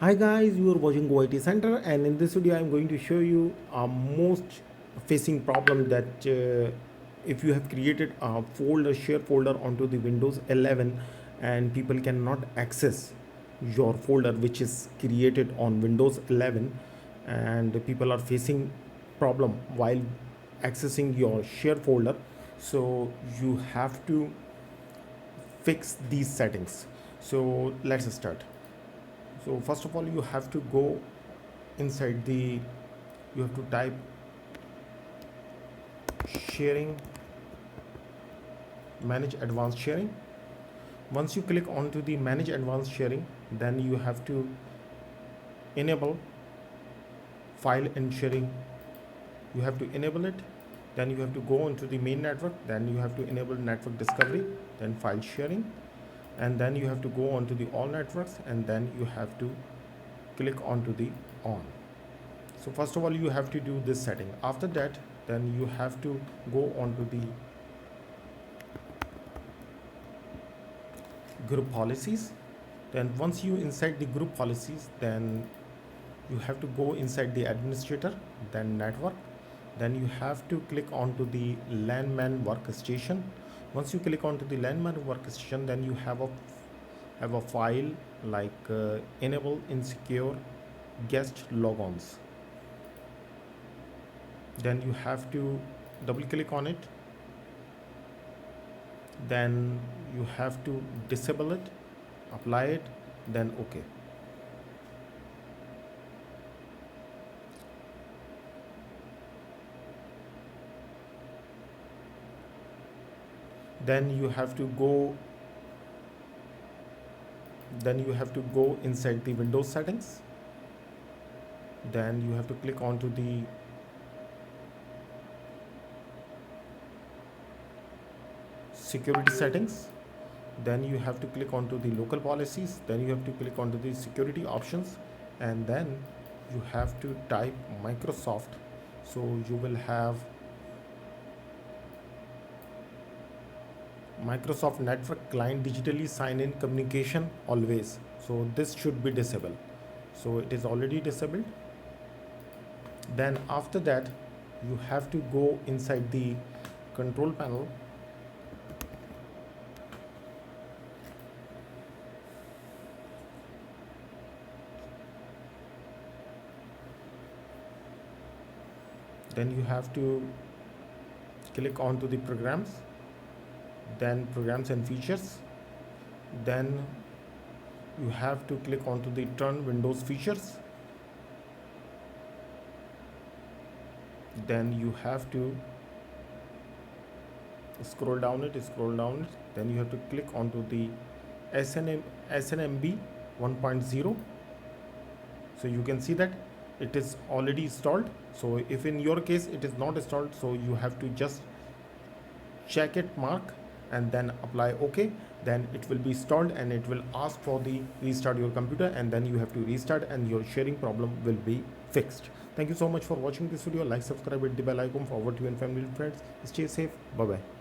Hi guys, you are watching OIT Center, and in this video, I'm going to show you a most facing problem that if you have created a folder, share folder onto the Windows 11, and people cannot access your folder which is created on Windows 11, and people are facing problem while accessing your share folder. So you have to fix these settings. So let's start. So first of all, you have to go inside the, you have to type sharing, manage advanced sharing. Once you click onto the manage advanced sharing, then you have to enable file and sharing. You have to enable it. Then you have to go into the main network. Then you have to enable network discovery, then file sharing, and then you have to go onto the all networks, and then you have to click onto the on. So first of all, you have to do this setting. After that, then you have to go onto the group policies. Then once you inside the group policies, then you have to go inside the administrator, then network. Then you have to click onto the LAN-MAN workstation. Once you click onto the LAN-MAN workstation, then you have a file like enable insecure guest logons. Then you have to double click on it. Then you have to disable it, apply it, then OK. Then you have to go inside the Windows settings. Then you have to click onto the security settings. Then you have to click onto the local policies. Then you have to click onto the security options, and then you have to type Microsoft. So you will have Microsoft Network Client digitally sign in communication always. So this should be disabled. So it is already disabled. Then after that, you have to go inside the control panel. Then you have to click onto the programs, then programs and features. Then you have to click onto the turn Windows features. Then you have to scroll down it. Then you have to click onto the SNMB 1.0. So you can see that it is already installed. So if in your case it is not installed, so you have to just check it mark and then apply OK. Then it will be installed and it will ask for the restart your computer, and then you have to restart and your sharing problem will be fixed. Thank you so much for watching this video. Like, subscribe, hit the bell icon, forward to your family and friends. Stay safe. Bye bye.